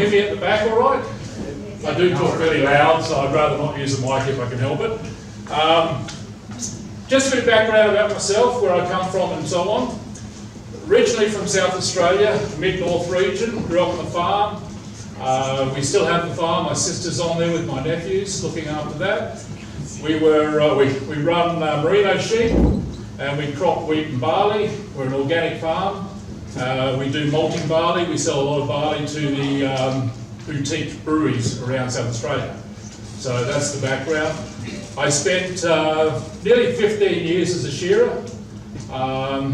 hear me at the back all right? I do talk fairly loud, so I'd rather not use the mic if I can help it. Just a bit of background about myself, where I come from and so on. Originally from South Australia, mid-north region, grew up on the farm. We still have the farm, my sister's on there with my nephews looking after that. We run merino sheep and we crop wheat and barley. We're an organic farm. We do malting barley. We sell a lot of barley to the boutique breweries around South Australia. So that's the background. I spent nearly 15 years as a shearer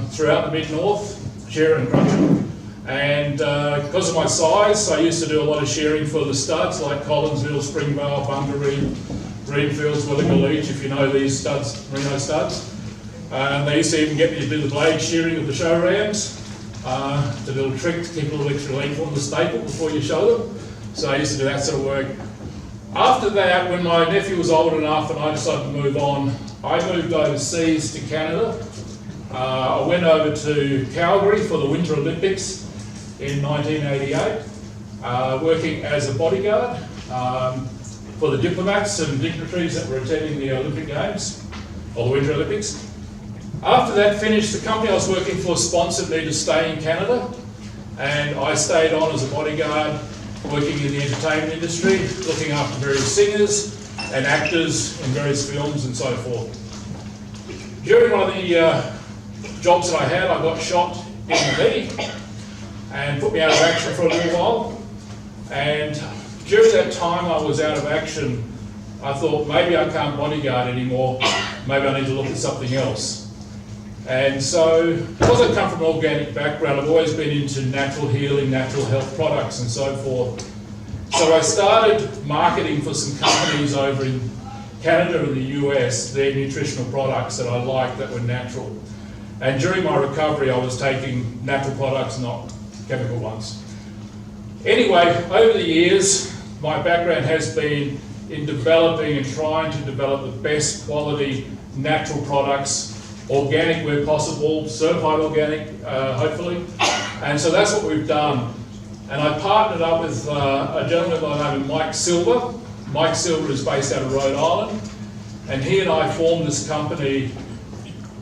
throughout the mid-north, shearer and cruncher. And because of my size, I used to do a lot of shearing for the studs like Collinsville, Springvale, Bungaree, Greenfields, Willinger Leach, if you know these studs, merino studs. And they used to even get me to do the blade shearing of the show rams. It's a little trick to keep a little extra length on the staple before you show them. So I used to do that sort of work. After that, when my nephew was old enough and I decided to move on, I moved overseas to Canada. I went over to Calgary for the Winter Olympics in 1988, working as a bodyguard for the diplomats and dignitaries that were attending the Olympic Games, or the Winter Olympics. After that finished, the company I was working for sponsored me to stay in Canada, and I stayed on as a bodyguard, working in the entertainment industry, looking after various singers and actors in various films and so forth. During one of the jobs that I had, I got shot in the knee and put me out of action for a little while. And during that time I was out of action, I thought maybe I can't bodyguard anymore, maybe I need to look at something else. And so, because I come from an organic background, I've always been into natural healing, natural health products and so forth. So I started marketing for some companies over in Canada and the US, their nutritional products that I liked that were natural. And during my recovery, I was taking natural products, not chemical ones. Anyway, over the years, my background has been in developing and trying to develop the best quality natural products, organic where possible, certified organic, hopefully. And so that's what we've done. And I partnered up with a gentleman by the name of Mike Silver. Mike Silver is based out of Rhode Island. And he and I formed this company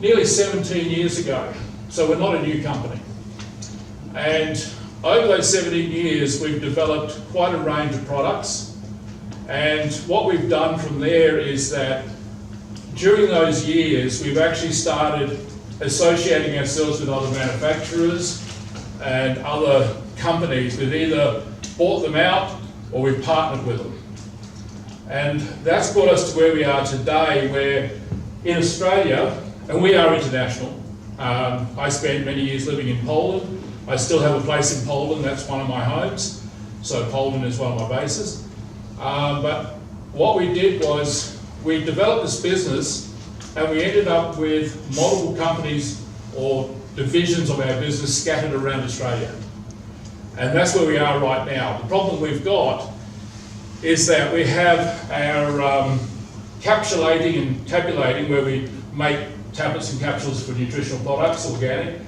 nearly 17 years ago. So we're not a new company. And over those 17 years, we've developed quite a range of products. And what we've done from there is that during those years, we've actually started associating ourselves with other manufacturers and other companies. We've either bought them out or we've partnered with them. And that's brought us to where we are today, where in Australia, and we are international. I spent many years living in Poland. I still have a place in Poland, that's one of my homes. So Poland is one of my bases. But what we did was we developed this business and we ended up with multiple companies or divisions of our business scattered around Australia. And that's where we are right now. The problem we've got is that we have our capsulating and tabulating, where we make tablets and capsules for nutritional products, organic.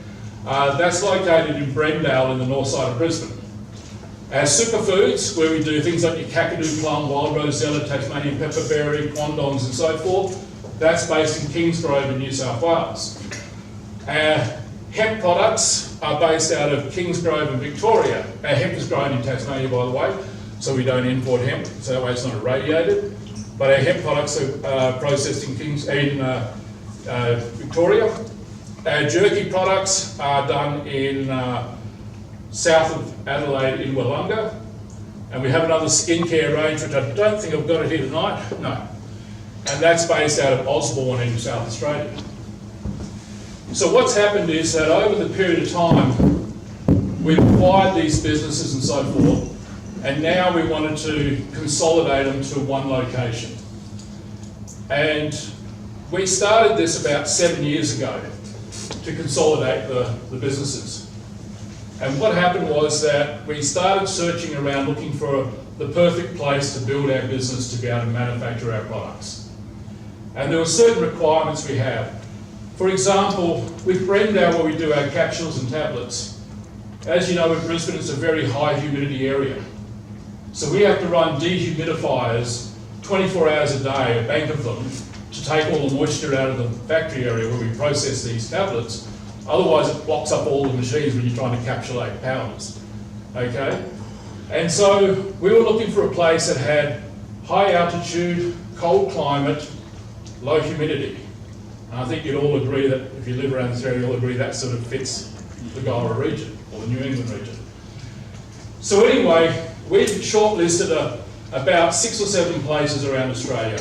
That's located in Brendale in the north side of Brisbane. Our superfoods, where we do things like your Kakadu plum, wild rosella, Tasmanian pepperberry, quandongs and so forth, that's based in Kingsgrove in New South Wales. Our hemp products are based out of Kingsgrove and Victoria. Our hemp is grown in Tasmania, by the way, so we don't import hemp, so that way it's not irradiated. But our hemp products are processed in Victoria. Our jerky products are done in south of Adelaide in Willunga. And we have another skincare range, which I don't think I've got it here tonight. No. And that's based out of Osborne in South Australia. So what's happened is that over the period of time, we've acquired these businesses and so forth, and now we wanted to consolidate them to one location. And we started this about 7 years ago to consolidate the businesses. And what happened was that we started searching around looking for the perfect place to build our business to be able to manufacture our products. And there were certain requirements we have. For example, with Brendale, where we do our capsules and tablets, as you know, in Brisbane, it's a very high humidity area. So we have to run dehumidifiers 24 hours a day, a bank of them, to take all the moisture out of the factory area where we process these tablets. Otherwise it blocks up all the machines when you're trying to encapsulate powders. Okay? And so we were looking for a place that had high altitude, cold climate, low humidity. And I think you'd all agree that if you live around this area, you'll agree that sort of fits the Guyra region, or the New England region. So anyway, we shortlisted about 6 or 7 places around Australia.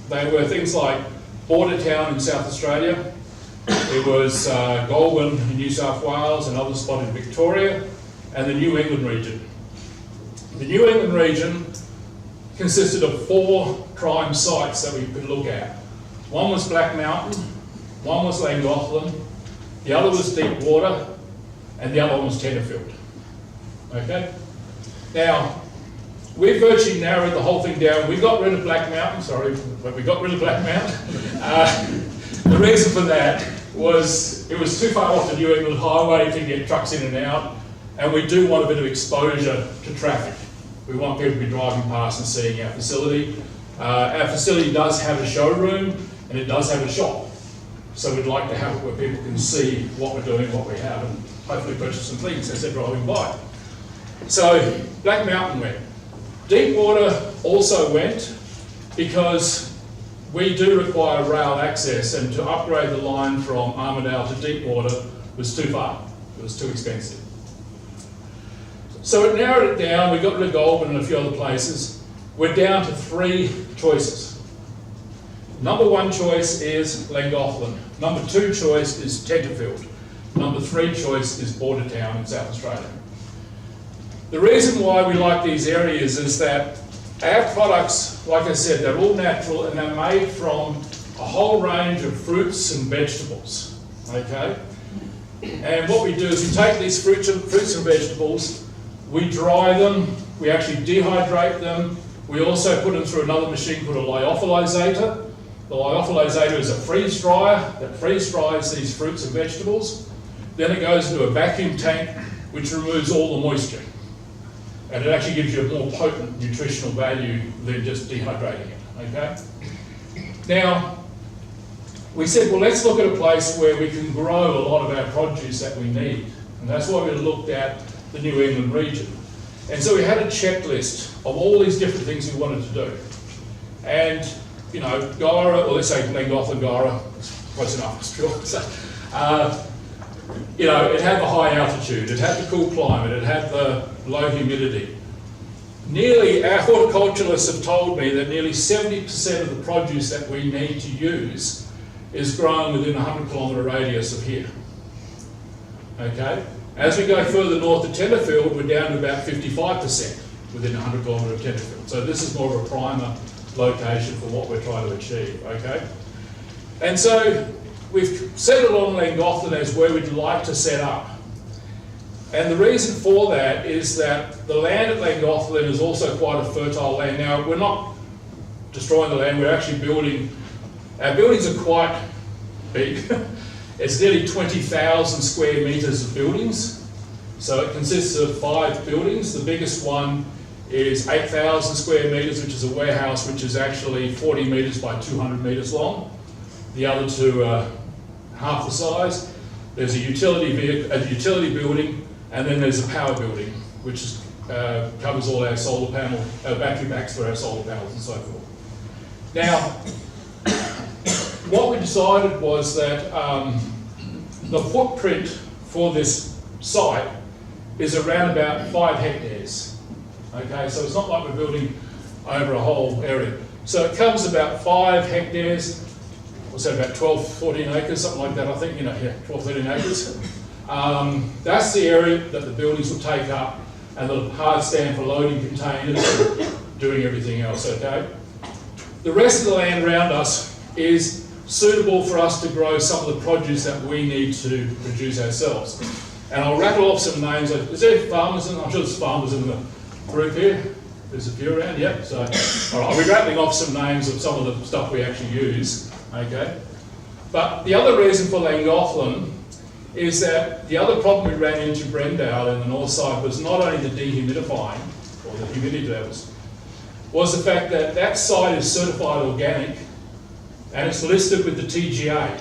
They were things like Bordertown in South Australia, it was Goulburn in New South Wales, another spot in Victoria, and the New England region. The New England region consisted of 4 prime sites that we could look at. One was Black Mountain, one was Llangothlin, the other was Deepwater, and the other one was Tenterfield. Okay? Now, we virtually narrowed the whole thing down. We got rid of Black Mountain, sorry, but we got rid of Black Mountain. The reason for that was it was too far off the New England highway to get trucks in and out, and we do want a bit of exposure to traffic. We want people to be driving past and seeing our facility. Our facility does have a showroom, and it does have a shop. So we'd like to have it where people can see what we're doing, what we have, and hopefully purchase some things as they're driving by. So Black Mountain went. Deepwater also went because we do require rail access, and to upgrade the line from Armidale to Deepwater was too far. It was too expensive. So it narrowed it down. We got rid of Goulburn and a few other places. We're down to 3 choices. Number 1 choice is Llangothlin. Number 2 choice is Tenterfield. Number 3 choice is Bordertown in South Australia. The reason why we like these areas is that our products, like I said, they're all natural and they're made from a whole range of fruits and vegetables, okay? And what we do is we take these fruits and vegetables, we dry them, we actually dehydrate them, we also put them through another machine called a lyophilizator. The lyophilizator is a freeze dryer that freeze dries these fruits and vegetables. Then it goes into a vacuum tank which removes all the moisture. And it actually gives you a more potent nutritional value than just dehydrating it, okay? Now, we said, well, let's look at a place where we can grow a lot of our produce that we need. And that's why we looked at the New England region. And so we had a checklist of all these different things we wanted to do. And, you know, Guyra, or let's say Llangothlin Guyra, close enough, it's true. So, you know, it had the high altitude, it had the cool climate, it had the low humidity. Our horticulturalists have told me that nearly 70% of the produce that we need to use is grown within a 100-kilometre radius of here. Okay? As we go further north to Tenterfield, we're down to about 55% within 100 kilometre of Tenterfield. So this is more of a primer location for what we're trying to achieve, okay? And so we've settled on Llangothlin as where we'd like to set up. And the reason for that is that the land at Llangothlin is also quite a fertile land. Now, we're not destroying the land, we're actually building. Our buildings are quite big. It's nearly 20,000 square metres of buildings. So it consists of 5 buildings. The biggest one is 8,000 square metres, which is a warehouse which is actually 40 metres by 200 metres long. The other 2 are half the size. There's a utility building, and then there's a power building, which is, covers all our solar panel, battery packs for our solar panels and so forth. Now, what we decided was that the footprint for this site is around about 5 hectares. Okay, so it's not like we're building over a whole area. So it covers about 5 hectares, what's that, about 12, 14 acres, something like that, I think, 12, 13 acres. That's the area that the buildings will take up, and the hard stand for loading containers and doing everything else, okay? The rest of the land around us is suitable for us to grow some of the produce that we need to produce ourselves. And I'll rattle off some names. Is there farmers in? I'm sure there's farmers in the group here. There's a few around, yep. So, all right, I'll be rattling off some names of some of the stuff we actually use, okay? But the other reason for Llangothlin is that the other problem we ran into Brendale in the north side was not only the dehumidifying, or the humidity levels, was the fact that that site is certified organic and it's listed with the TGA.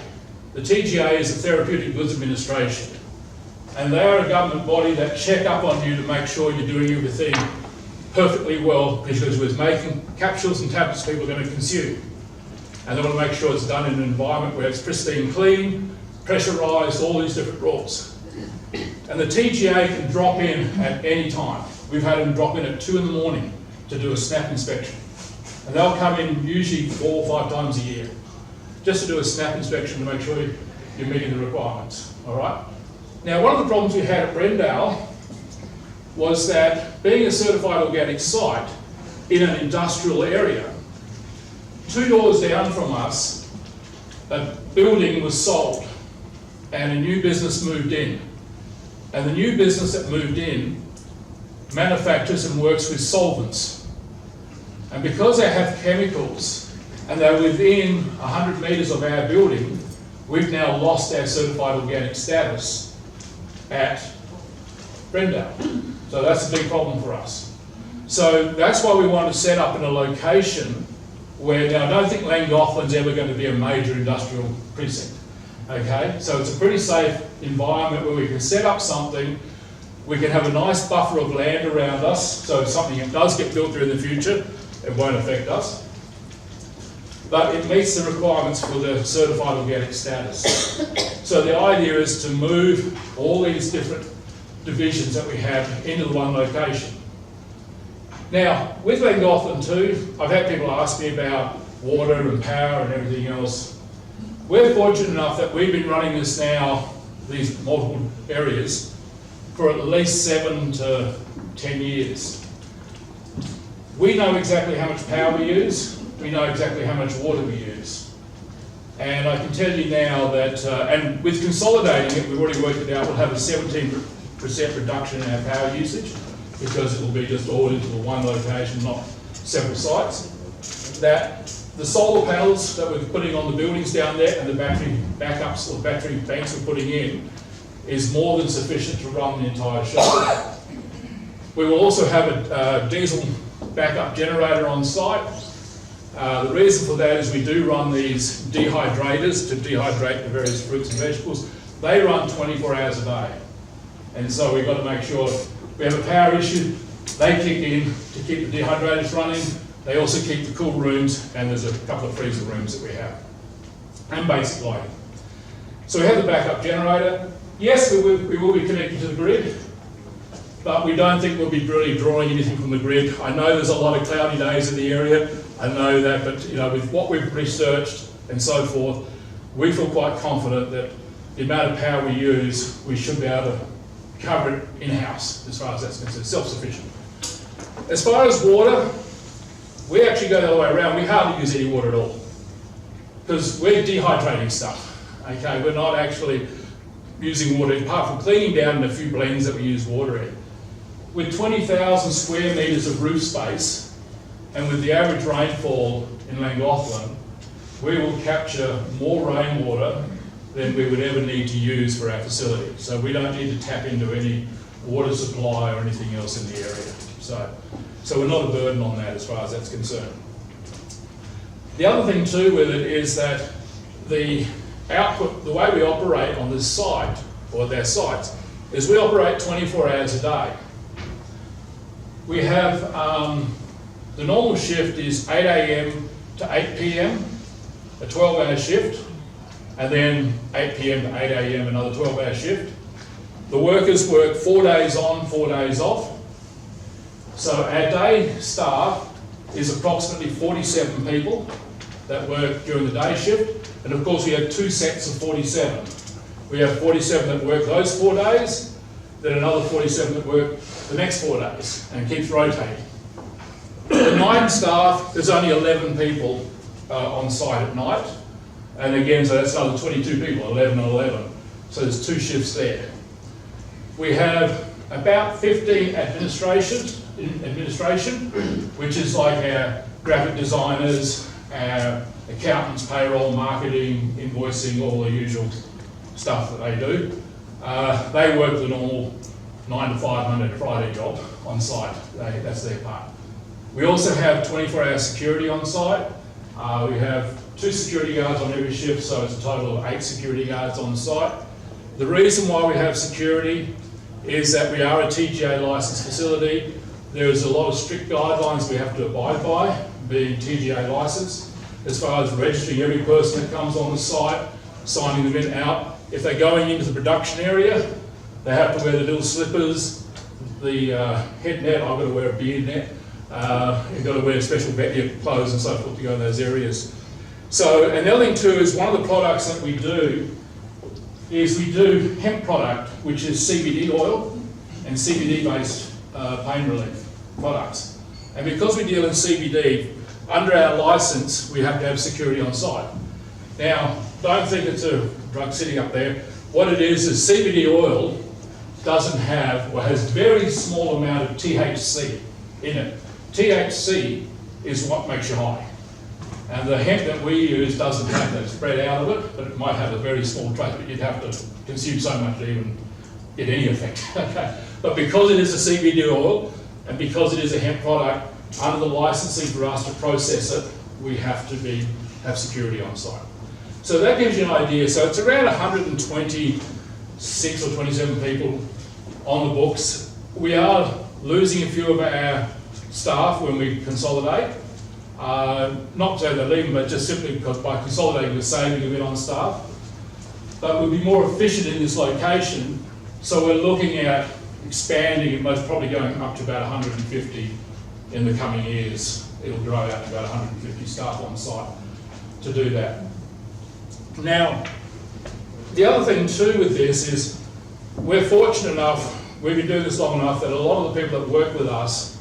The TGA is the Therapeutic Goods Administration. And they are a government body that check up on you to make sure you're doing everything perfectly well, because we're making capsules and tablets people are going to consume. And they want to make sure it's done in an environment where it's pristine clean, pressurised, all these different rules. And the TGA can drop in at any time. We've had them drop in at 2 in the morning to do a snap inspection. And they'll come in usually 4 or 5 times a year, just to do a snap inspection to make sure you're meeting the requirements, all right? Now, one of the problems we had at Armidale was that being a certified organic site in an industrial area, 2 doors down from us, a building was sold and a new business moved in. And the new business that moved in manufactures and works with solvents. And because they have chemicals and they're within 100 metres of our building, we've now lost our certified organic status at Armidale. So that's a big problem for us. So that's why we want to set up in a location where, now I don't think Llangotthlin's ever going to be a major industrial precinct. Okay, so it's a pretty safe environment where we can set up something, we can have a nice buffer of land around us, so if something does get built there in the future, it won't affect us. But it meets the requirements for the certified organic status. So the idea is to move all these different divisions that we have into the one location. Now, with Llangothlin too, I've had people ask me about water and power and everything else. We're fortunate enough that we've been running this now, these multiple areas, for at least 7 to 10 years. We know exactly how much power we use, we know exactly how much water we use. And I can tell you now that, and with consolidating it, we've already worked it out, we'll have a 17% reduction in our power usage, because it will be just all into the one location, not several sites. That the solar panels that we're putting on the buildings down there and the battery backups or battery banks we're putting in is more than sufficient to run the entire show. We will also have a diesel backup generator on site. The reason for that is we do run these dehydrators to dehydrate the various fruits and vegetables. They run 24 hours a day. And so we've got to make sure if we have a power issue, they kick in to keep the dehydrators running. They also keep the cool rooms, and there's a couple of freezer rooms that we have, and basic lighting. So we have the backup generator. Yes, we will be connected to the grid, but we don't think we'll be really drawing anything from the grid. I know there's a lot of cloudy days in the area, I know that, but you know, with what we've researched and so forth, we feel quite confident that the amount of power we use, we should be able to cover it in-house as far as that's concerned, self-sufficient. As far as water, we actually go the other way around. We hardly use any water at all because we're dehydrating stuff. Okay, we're not actually using water apart from cleaning down in a few blends that we use water in. With 20,000 square metres of roof space and with the average rainfall in Llangothlin, we will capture more rainwater than we would ever need to use for our facility. So we don't need to tap into any water supply or anything else in the area. So we're not a burden on that as far as that's concerned. The other thing too with it is that the output, the way we operate on this site, or their sites, is we operate 24 hours a day. We have, the normal shift is 8 a.m. to 8 p.m, a 12-hour shift, and then 8 p.m. to 8 a.m, another 12-hour shift. The workers work 4 days on, 4 days off. So our day staff is approximately 47 people that work during the day shift, and of course we have 2 sets of 47. We have 47 that work those 4 days, then another 47 that work the next 4 days, and it keeps rotating. The night staff, there's only 11 people on site at night, and again, so that's another 22 people, 11 and 11. So there's 2 shifts there. We have about 15 administration, which is like our graphic designers, our accountants, payroll, marketing, invoicing, all the usual stuff that they do. They work the normal 9 to 5 Monday to Friday job on site. That's their part. We also have 24-hour security on site. We have 2 security guards on every shift, so it's a total of 8 security guards on site. The reason why we have security is that we are a TGA licensed facility. There's a lot of strict guidelines we have to abide by, being TGA licensed, as far as registering every person that comes on the site, signing them in and out. If they're going into the production area, they have to wear the little slippers, the head net. I've got to wear a beard net. You've got to wear special veterinary clothes and so forth to go in those areas. So, and the other thing too is one of the products that we do is we do hemp product, which is CBD oil and CBD based pain relief products. And because we deal in CBD, under our license, we have to have security on site. Now, don't think it's a drug sitting up there. What it is CBD oil doesn't have, or has very small amount of THC in it. THC is what makes you high. And the hemp that we use doesn't have that spread out of it, but it might have a very small trace, but you'd have to consume so much to even get any effect. Okay. But because it is a CBD oil, and because it is a hemp product, under the licensing for us to process it, we have to have security on site. So that gives you an idea. So it's around 126 or 27 people on the books. We are losing a few of our staff when we consolidate. Not so they're leaving, but just simply because by consolidating we're saving a bit on staff. But we'll be more efficient in this location, so we're looking at expanding and most probably going up to about 150 in the coming years. It'll grow out to about 150 staff on site to do that. Now, the other thing too with this is we're fortunate enough, we've been doing this long enough that a lot of the people that work with us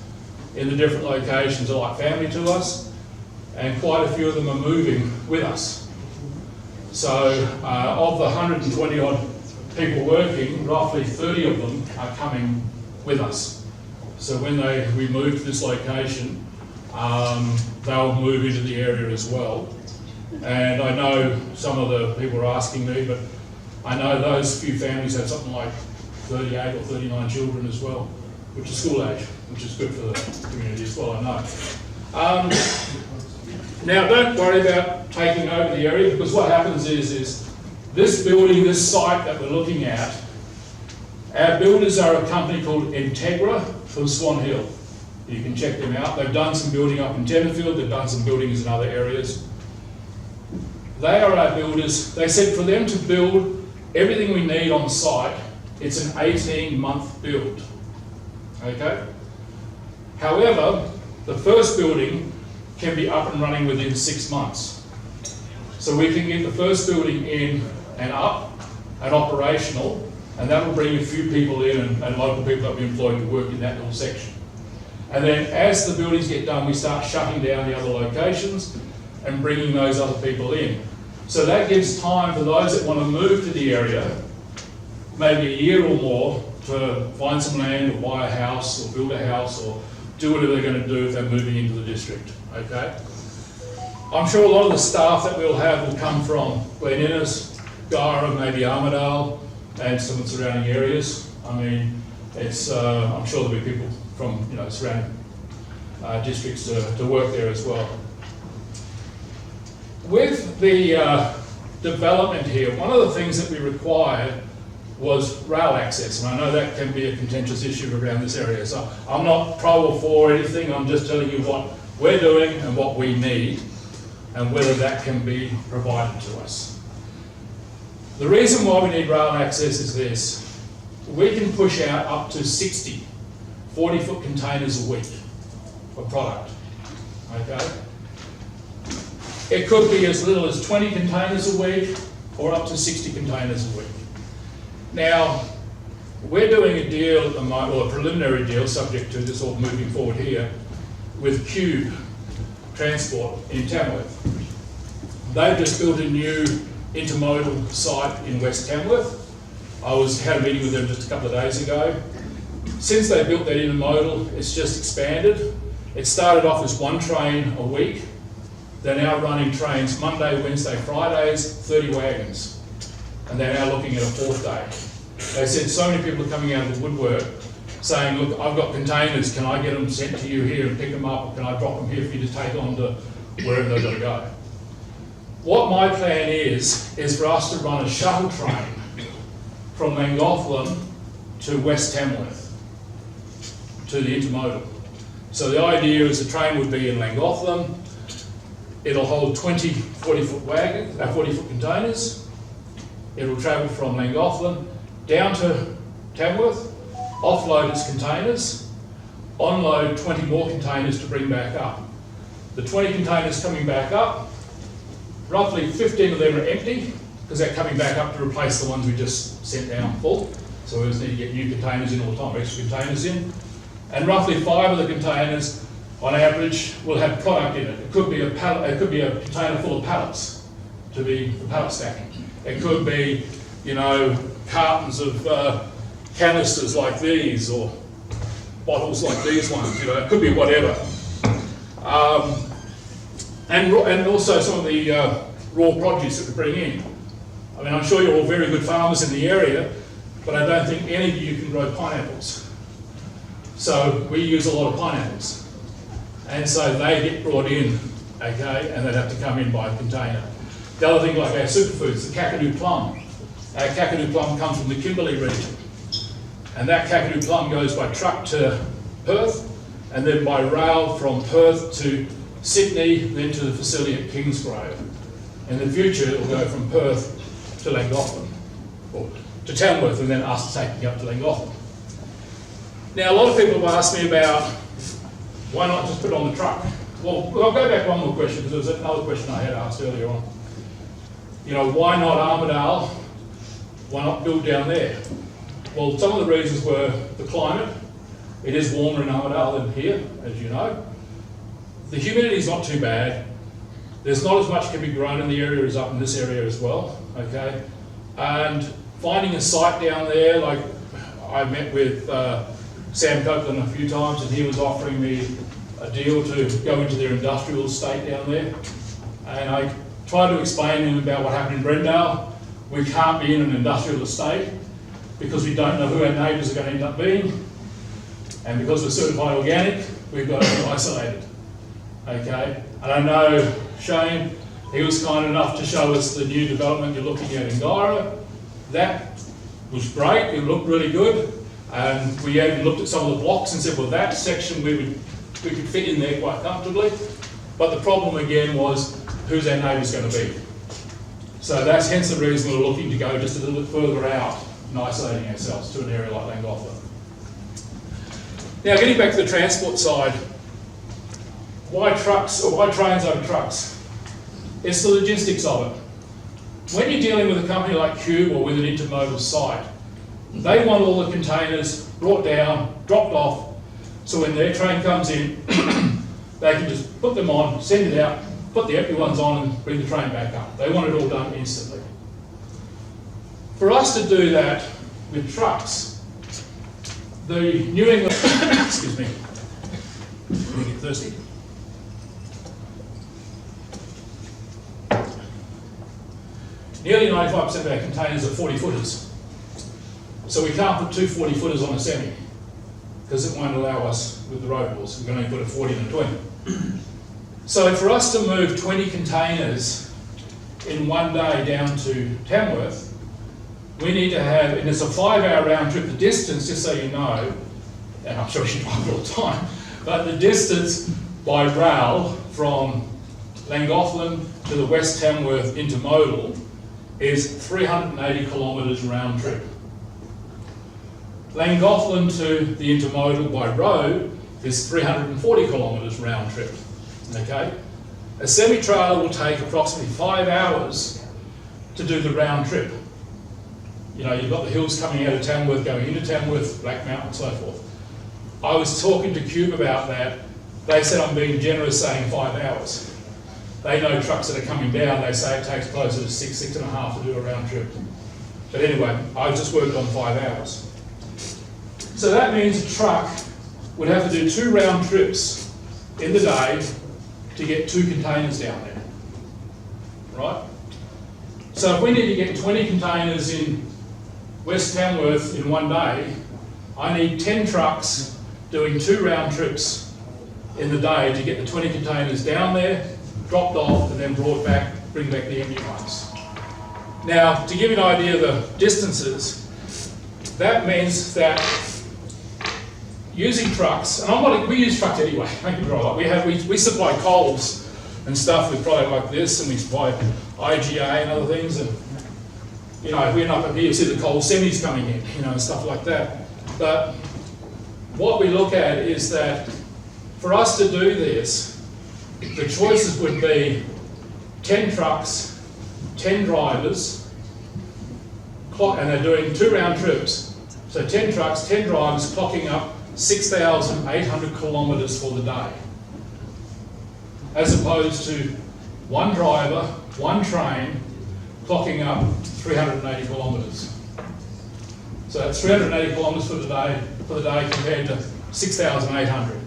in the different locations are like family to us, and quite a few of them are moving with us. So of the 120 odd people working, roughly 30 of them are coming with us. So when we move to this location, they'll move into the area as well. And I know some of the people are asking me, but I know those few families have something like 38 or 39 children as well, which is school age, which is good for the community as well, I know. Now, don't worry about taking over the area, because what happens is this building, this site that we're looking at, our builders are a company called Integra from Swan Hill. You can check them out. They've done some building up in Tenterfield, they've done some buildings in other areas. They are our builders. They said for them to build everything we need on site, it's an 18-month build. Okay? However, the first building can be up and running within 6 months. So we can get the first building in and up and operational, and that will bring a few people in and local people that will be employed to work in that little section. And then as the buildings get done, we start shutting down the other locations and bringing those other people in. So that gives time for those that want to move to the area, maybe a year or more, to find some land or buy a house or build a house or do whatever they're going to do if they're moving into the district, okay? I'm sure a lot of the staff that we'll have will come from Glen Innes, Guyra, maybe Armidale, and some of the surrounding areas. I mean, it's, I'm sure there'll be people from surrounding districts to work there as well. With the development here, one of the things that we required was rail access, and I know that can be a contentious issue around this area, so I'm not pro or for anything, I'm just telling you what we're doing and what we need and whether that can be provided to us. The reason why we need rail access is this: we can push out up to 60 40-foot containers a week of product, okay? It could be as little as 20 containers a week or up to 60 containers a week. Now, we're doing a deal at the moment, or a preliminary deal, subject to this all moving forward here, with Cube Transport in Tamworth. They've just built a new intermodal site in West Tamworth. I had a meeting with them just a couple of days ago. Since they built that intermodal, it's just expanded. It started off as 1 train a week. They're now running trains Monday, Wednesday, Fridays, 30 wagons. And they're now looking at a 4th day. They said so many people are coming out of the woodwork saying, look, I've got containers, can I get them sent to you here and pick them up, or can I drop them here for you to take on to wherever they've got to go? What my plan is for us to run a shuttle train from Llangothlin to West Tamworth, to the intermodal. So the idea is the train would be in Llangothlin, it'll hold 20 40-foot wagons, 40-foot containers, it'll travel from Llangothlin down to Tamworth, offload its containers, onload 20 more containers to bring back up. The 20 containers coming back up, roughly 15 of them are empty, because they're coming back up to replace the ones we just sent down full. So we just need to get new containers in all the time, extra containers in. And roughly 5 of the containers, on average, will have product in it. It could be a pallet, it could be a container full of pallets to be for pallet stacking. It could be, you know, cartons of canisters like these, or bottles like these ones. You know, it could be whatever. And also some of the raw produce that we bring in. I mean, I'm sure you're all very good farmers in the area, but I don't think any of you can grow pineapples. So we use a lot of pineapples. And so they get brought in, okay, and they'd have to come in by container. The other thing, like our superfoods, the Kakadu plum. Our Kakadu plum comes from the Kimberley region. And that Kakadu plum goes by truck to Perth, and then by rail from Perth to Sydney, then to the facility at Kingsgrove. In the future, it will go from Perth to Llangothlin, or to Tamworth, and then us taking up to Llangothlin. Now, a lot of people have asked me about why not just put it on the truck. Well, I'll go back one more question, because there was another question I had asked earlier on. You know, why not Armidale? Why not build down there? Well, some of the reasons were the climate. It is warmer in Armidale than here, as you know. The humidity is not too bad. There's not as much can be grown in the area as up in this area as well, okay? And finding a site down there, like I met with Sam Copeland a few times, and he was offering me a deal to go into their industrial estate down there. And I tried to explain to him about what happened in Brendale. We can't be in an industrial estate because we don't know who our neighbours are going to end up being. And because we're certified organic, we've got to be isolated. Okay? And I know Shane, he was kind enough to show us the new development you're looking at in Guyra. That was great, it looked really good. And we even looked at some of the blocks and said, well, that section we could fit in there quite comfortably. But the problem again was, who's our neighbours going to be? So that's hence the reason we're looking to go just a little bit further out and isolating ourselves to an area like Llangothlin. Now, getting back to the transport side, why trucks, or why trains over trucks? It's the logistics of it. When you're dealing with a company like Cube or with an intermodal site, they want all the containers brought down, dropped off, so when their train comes in, they can just put them on, send it out, put the empty ones on and bring the train back up. They want it all done instantly. For us to do that with trucks, the New England, excuse me, I'm get thirsty. Nearly 95% of our containers are 40 footers. So we can't put two 40 footers on a semi, because it won't allow us with the road rules. We can only put a 40 and a 20. So for us to move 20 containers in one day down to Tamworth, we need to have, and it's a 5-hour round trip. The distance, just so you know, and I'm sure you drive it all the time, but the distance by rail from Llangothlin to the West Tamworth intermodal is 380 kilometres round trip. Llangothlin to the intermodal by road is 340 kilometres round trip. Okay? A semi-trailer will take approximately 5 hours to do the round trip. You know, you've got the hills coming out of Tamworth, going into Tamworth, Black Mountain, and so forth. I was talking to Cube about that. They said I'm being generous saying 5 hours. They know trucks that are coming down, they say it takes closer to 6.5 to do a round trip. But anyway, I just worked on 5 hours. So that means a truck would have to do 2 round trips in the day to get 2 containers down there, right? So if we need to get 20 containers in West Tamworth in one day, I need 10 trucks doing 2 round trips in the day to get the 20 containers down there, dropped off, and then brought back, bring back the empty ones. Now, to give you an idea of the distances, that means that using trucks, and we use trucks anyway, don't get me wrong, we supply coals and stuff with product like this, and we supply IGA and other things, and you know, we're not going to see the coal semis coming in, you know, and stuff like that. But what we look at is that for us to do this, the choices would be 10 trucks, 10 drivers, and they're doing 2 round trips. So 10 trucks, 10 drivers clocking up 6,800 kilometres for the day. As opposed to 1 driver, 1 train, clocking up 380 kilometres. So that's 380 kilometres for the day compared to 6,800.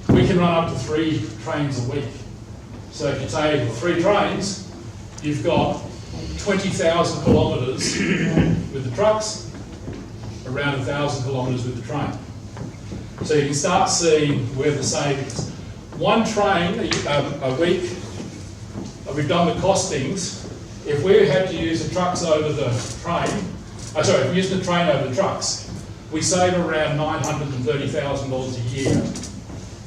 We can run up to 3 trains a week. So if you take 3 trains, you've got 20,000 kilometres with the trucks, around 1,000 kilometres with the train. So you can start seeing where the savings. 1 train a week, we've done the costings. If we had to use the trucks over the train, if we use the train over the trucks, we save around $930,000 a year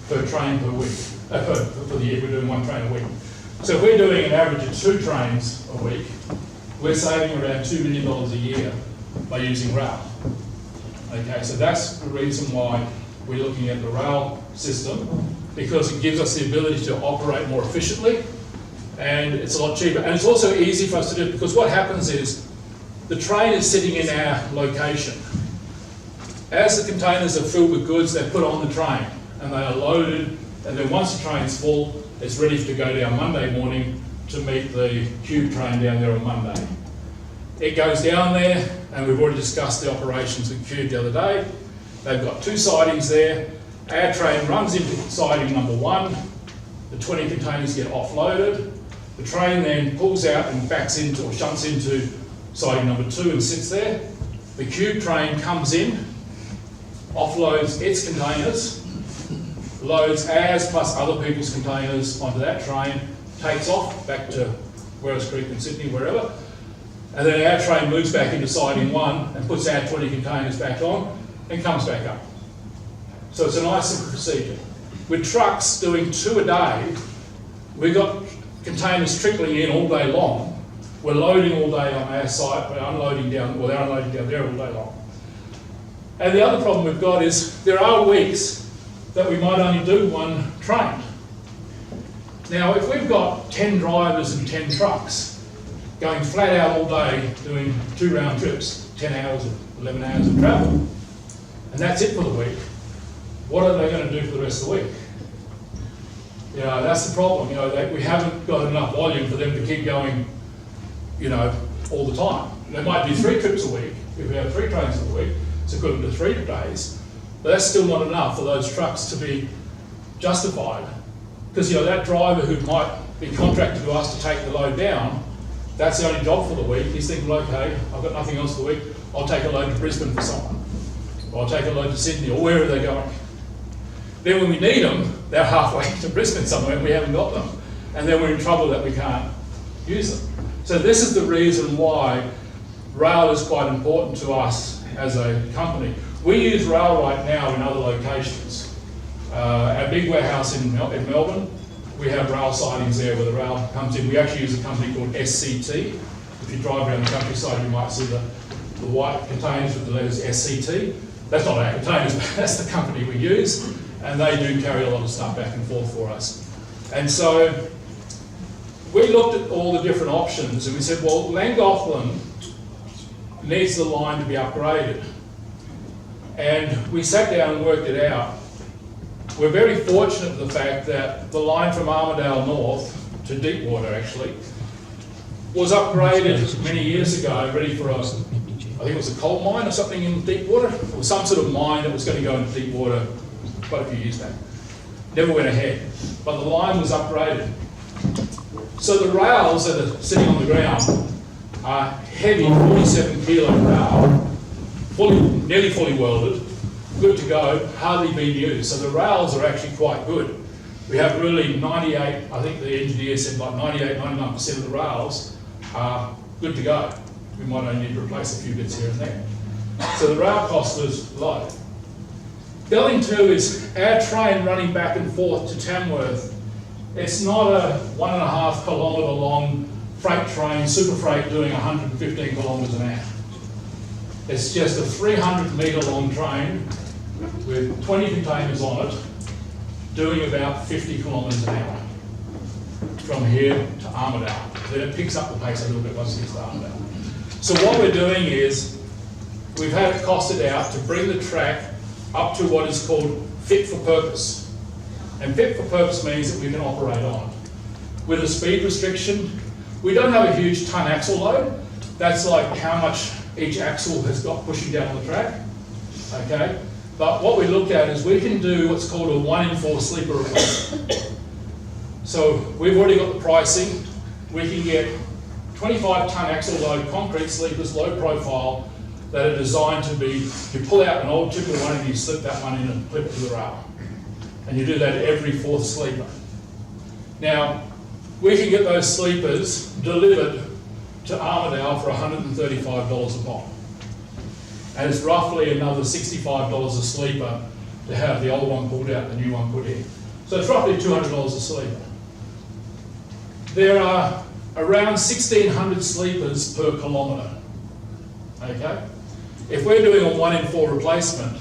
per train per week. For the year, we're doing 1 train a week. So if we're doing an average of 2 trains a week, we're saving around $2 million a year by using rail. Okay, so that's the reason why we're looking at the rail system, because it gives us the ability to operate more efficiently, and it's a lot cheaper. And it's also easy for us to do, because what happens is the train is sitting in our location. As the containers are filled with goods, they're put on the train and they are loaded, and then once the train's full, it's ready to go down Monday morning to meet the Cube train down there on Monday. It goes down there, and we've already discussed the operations with Cube the other day. They've got 2 sidings there. Our train runs into siding number 1, the 20 containers get offloaded, the train then pulls out and backs into, or shunts into siding number 2 and sits there. The Cube train comes in, offloads its containers, loads ours plus other people's containers onto that train, takes off back to Werris Creek in Sydney, wherever, and then our train moves back into siding 1 and puts our 20 containers back on and comes back up. So it's a nice simple procedure. With trucks doing 2 a day, we've got containers trickling in all day long. We're loading all day on our site, we're unloading down, well, they're unloading down there all day long. And the other problem we've got is there are weeks that we might only do 1 train. Now, if we've got 10 drivers and 10 trucks going flat out all day doing 2 round trips, 10 hours, 11 hours of travel, and that's it for the week, what are they going to do for the rest of the week? You know, that's the problem. You know, we haven't got enough volume for them to keep going, you know, all the time. They might do 3 trips a week. If we have 3 trains a week, it's equivalent to 3 days. But that's still not enough for those trucks to be justified. Because, you know, that driver who might be contracted to us to take the load down, that's the only job for the week. He's thinking, well, okay, I've got nothing else for the week. I'll take a load to Brisbane for someone. Or I'll take a load to Sydney, or wherever they're going. Then when we need them, they're halfway to Brisbane somewhere and we haven't got them. And then we're in trouble that we can't use them. So this is the reason why rail is quite important to us as a company. We use rail right now in other locations. Our big warehouse in Melbourne, we have rail sidings there where the rail comes in. We actually use a company called SCT. If you drive around the countryside, you might see the white containers with the letters SCT. That's not our containers, but that's the company we use. And they do carry a lot of stuff back and forth for us. And so we looked at all the different options and we said, well, Llangothlin needs the line to be upgraded. And we sat down and worked it out. We're very fortunate for the fact that the line from Armidale north to Deepwater actually was upgraded many years ago, ready for I think it was a coal mine or something in Deepwater, or some sort of mine that was going to go into Deepwater quite a few years back. Never went ahead, but the line was upgraded. So the rails that are sitting on the ground are heavy 47 kilo rail nearly fully welded, good to go, hardly been used. So the rails are actually quite good. We have really 98, I think the engineer said like 98, 99% of the rails are good to go. We might only need to replace a few bits here and there. So the rail cost was low. The other thing too is our train running back and forth to Tamworth. It's not a 1.5 kilometre long freight train, super freight doing 115 kilometres an hour. It's just a 300 metre long train with 20 containers on it, doing about 50 kilometres an hour from here to Armidale. Then it picks up the pace a little bit once it gets to Armidale. So what we're doing is, we've had it costed out to bring the track up to what is called fit for purpose. And fit for purpose means that we can operate on it. With a speed restriction, we don't have a huge ton axle load. That's like how much each axle has got pushing down the track, okay? But what we looked at is we can do what's called a 1 in 4 sleeper replacement. So we've already got the pricing. We can get 25 ton axle load concrete sleepers, low profile, that are designed to be, you pull out an old typical one and you slip that one in and clip it to the rail. And you do that every 4th sleeper. Now, we can get those sleepers delivered to Armidale for $135 a pop. And it's roughly another $65 a sleeper to have the old one pulled out, the new one put in. So it's roughly $200 a sleeper. There are around 1,600 sleepers per kilometre, okay? If we're doing a 1 in 4 replacement,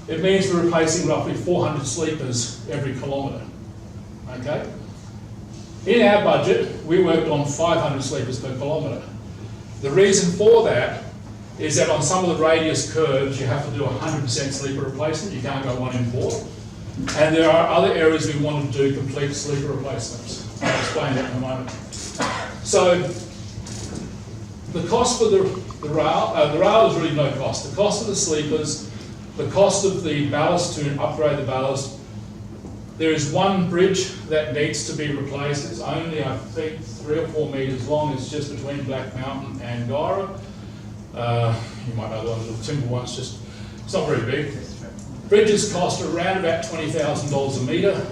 it means we're replacing roughly 400 sleepers every kilometre, okay? In our budget, we worked on 500 sleepers per kilometre. The reason for that is that on some of the radius curves, you have to do 100% sleeper replacement. You can't go 1 in 4. And there are other areas we want to do complete sleeper replacements. I'll explain that in a moment. So, the cost for the rail is really no cost. The cost of the sleepers, the cost of the ballast to upgrade the ballast. There is one bridge that needs to be replaced. It's only, I think, 3 or 4 metres long. It's just between Black Mountain and Guyra. You might know the one, the little timber one, it's not very big. Bridges cost around about $20,000 a metre,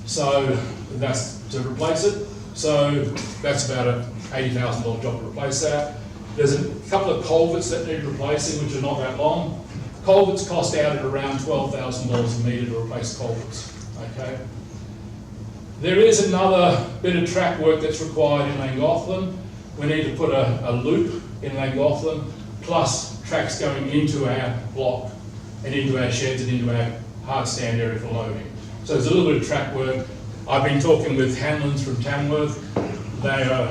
so that's to replace it. So that's about a $80,000 job to replace that. There's a couple of culverts that need replacing, which are not that long. Culverts cost out at around $12,000 a metre to replace culverts. Okay. There is another bit of track work that's required in Llangothlin. We need to put a loop in Llangothlin, plus tracks going into our block and into our sheds and into our hard stand area for loading. So there's a little bit of track work. I've been talking with Hanlons from Tamworth. They are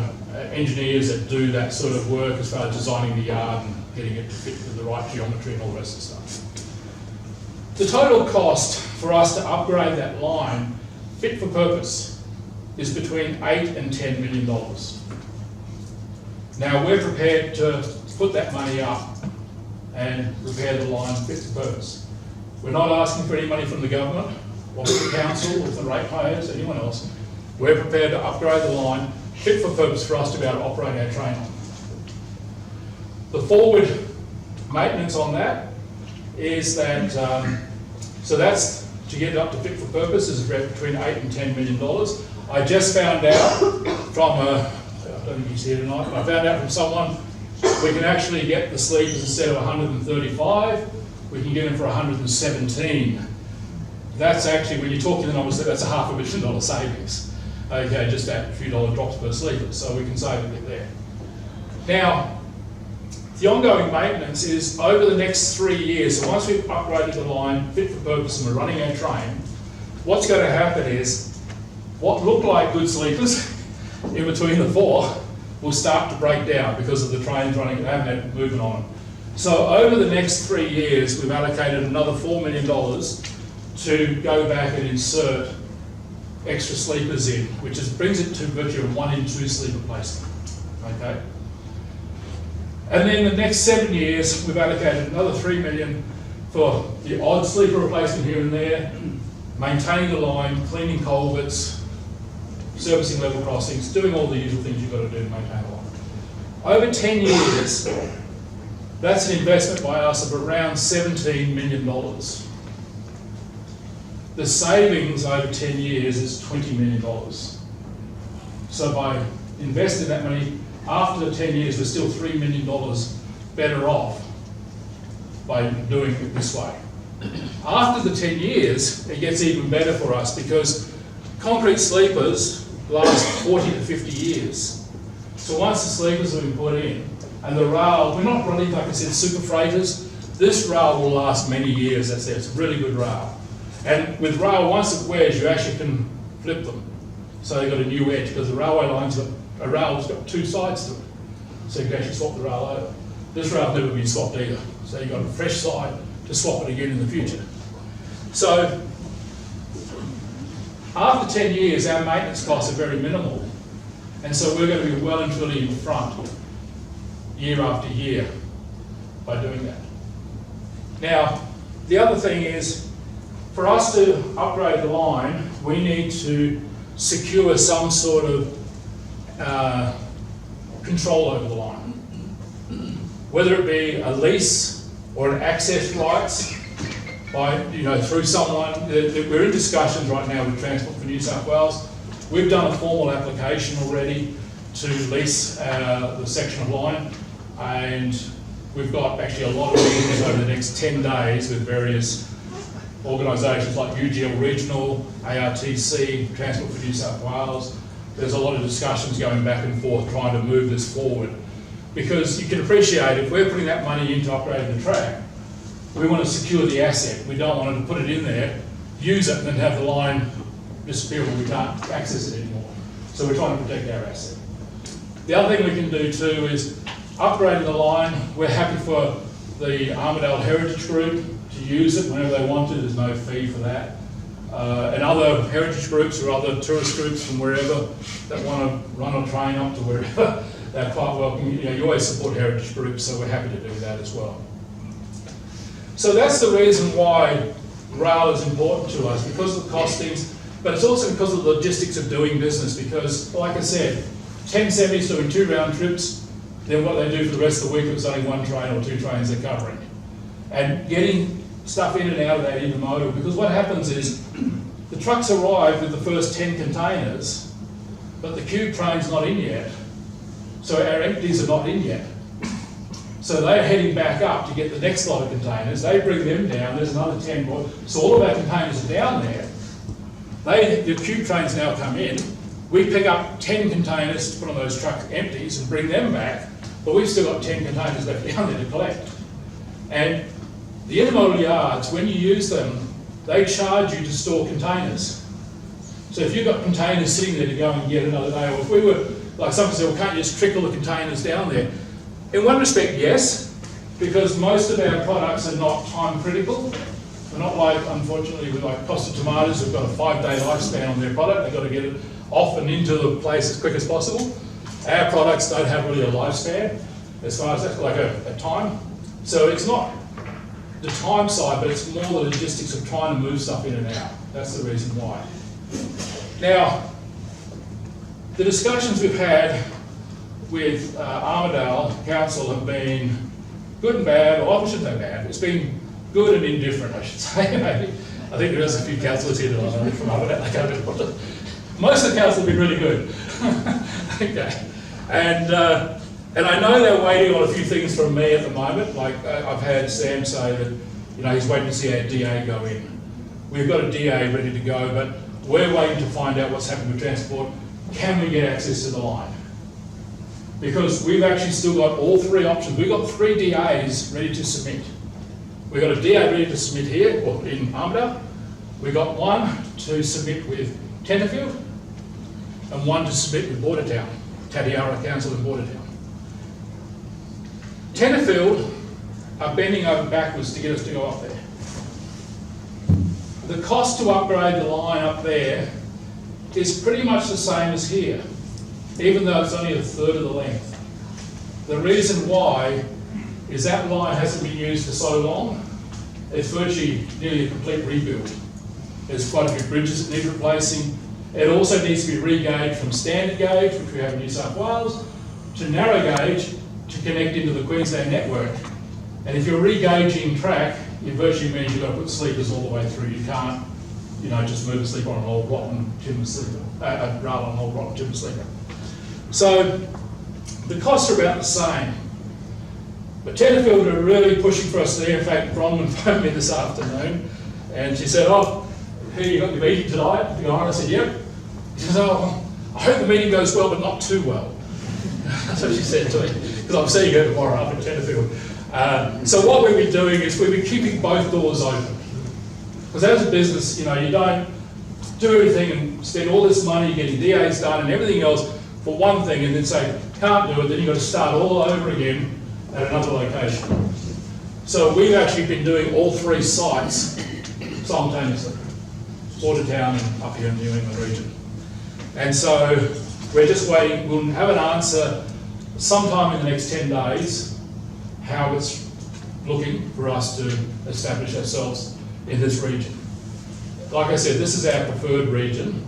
engineers that do that sort of work as far as designing the yard and getting it to fit with the right geometry and all the rest of the stuff. The total cost for us to upgrade that line, fit for purpose, is between $8 and $10 million. Now we're prepared to put that money up and repair the line fit for purpose. We're not asking for any money from the government, or the council, or the ratepayers, anyone else. We're prepared to upgrade the line fit for purpose for us to be able to operate our train on. The forward maintenance on that is that, so that's to get it up to fit for purpose is between $8 and $10 million. I just found out from, I don't think he's here tonight, I found out from someone, we can actually get the sleepers instead of 135, we can get them for 117. That's actually, when you talk to them, obviously that's a $500 million savings. Okay, just that few dollar drops per sleeper, so we can save a bit there. Now, the ongoing maintenance is over the next 3 years. So once we've upgraded the line fit for purpose and we're running our train, what's going to happen is what look like good sleepers in between the 4 will start to break down because of the trains running, they haven't had movement on them. So over the next 3 years, we've allocated another $4 million to go back and insert extra sleepers in, which brings it to virtually a 1 in 2 sleeper placement. Okay. And then the next 7 years, we've allocated another $3 million for the odd sleeper replacement here and there, maintaining the line, cleaning culverts, servicing level crossings, doing all the usual things you've got to do to maintain the line. Over 10 years, That's an investment by us of around $17 million. The savings over 10 years is $20 million. So by investing that money, after the 10 years, we're still $3 million better off by doing it this way. After the 10 years, it gets even better for us because concrete sleepers last 40 to 50 years. So once the sleepers have been put in, and the rail, we're not running, like I said, super freighters. This rail will last many years, that's it. It's a really good rail. And with rail, once it wears, you actually can flip them. So they've got a new edge, because the railway line's got, a rail's got two sides to it. So you can actually swap the rail over. This rail's never been swapped either. So you've got a fresh side to swap it again in the future. So after 10 years, our maintenance costs are very minimal. And so we're going to be well and truly in front year after year by doing that. Now, the other thing is, for us to upgrade the line, we need to secure some sort of control over the line. Whether it be a lease or an access rights by, through someone. We're in discussions right now with Transport for New South Wales. We've done a formal application already to lease the section of line, and we've got actually a lot of meetings over the next 10 days with various organisations like UGL Regional, ARTC, Transport for New South Wales. There's a lot of discussions going back and forth trying to move this forward. Because you can appreciate, if we're putting that money into upgrading the track, we want to secure the asset. We don't want to put it in there, use it, and then have the line disappear when we can't access it anymore. So we're trying to protect our asset. The other thing we can do too is upgrading the line. We're happy for the Armidale Heritage Group to use it whenever they want to. There's no fee for that. And other heritage groups or other tourist groups from wherever that want to run a train up to wherever, they're quite welcome. You always support heritage groups, so we're happy to do that as well. So that's the reason why rail is important to us, because of the costings, but it's also because of the logistics of doing business, because, like I said, 1070's doing 2 round trips, then what they do for the rest of the week, it's only 1 train or 2 trains they're covering. And getting stuff in and out of that intermodal, because what happens is, the trucks arrive with the first 10 containers, but the cube train's not in yet, so our empties are not in yet. So they're heading back up to get the next lot of containers. They bring them down, there's another 10 more. So all of our containers are down there. The cube trains now come in. We pick up 10 containers to put on those truck empties and bring them back, but we've still got 10 containers left down there to collect. And the intermodal yards, when you use them, they charge you to store containers. So if you've got containers sitting there to go and get another day, or if we were, like someone said, well, can't you just trickle the containers down there? In one respect, yes, because most of our products are not time critical. We're not like, unfortunately, with like Costa Tomatoes, who've got a 5-day lifespan on their product. They've got to get it off and into the place as quick as possible. Our products don't have really a lifespan, as far as that's like a time. So it's not the time side, but it's more the logistics of trying to move stuff in and out. That's the reason why. Now, the discussions we've had with Armidale Council have been good and bad, or I shouldn't say bad, it's been good and indifferent, I should say. Maybe. I think there is a few councillors here that are from Armidale. Most of the council have been really good. Okay. And I know they're waiting on a few things from me at the moment. Like I've had Sam say that he's waiting to see our DA go in. We've got a DA ready to go, but we're waiting to find out what's happening with transport. Can we get access to the line? Because we've actually still got all 3 options. We've got 3 DAs ready to submit. We've got a DA ready to submit here, or in Armidale. We've got one to submit with Tenterfield, and one to submit with Bordertown, Tatiara Council in Bordertown. Tenterfield are bending over backwards to get us to go up there. The cost to upgrade the line up there is pretty much the same as here, even though it's only 1/3 of the length. The reason why is that line hasn't been used for so long. It's virtually nearly a complete rebuild. There's quite a few bridges that need replacing. It also needs to be re-gauged from standard gauge, which we have in New South Wales, to narrow gauge to connect into the Queensland network. And if you're re-gauging track, it virtually means you've got to put sleepers all the way through. You can't, just move a sleeper on an old rotten timber sleeper, rather on an old rotten timber sleeper. So the costs are about the same. But Tenterfield are really pushing for us there. In fact, Bronwyn phoned me this afternoon and she said, "Oh, here, you got your meeting tonight?" And I said, "Yep." She says, "Oh, I hope the meeting goes well, but not too well." That's what she said to me, because I'm seeing her tomorrow up at Tenterfield. So what we've been doing is we've been keeping both doors open. Because as a business, you don't do everything and spend all this money getting DAs done and everything else for one thing and then say, can't do it, then you've got to start all over again at another location. So we've actually been doing all three sites simultaneously. Watertown and up here in the New England region. And so we're just waiting, we'll have an answer sometime in the next 10 days how it's looking for us to establish ourselves in this region. Like I said, this is our preferred region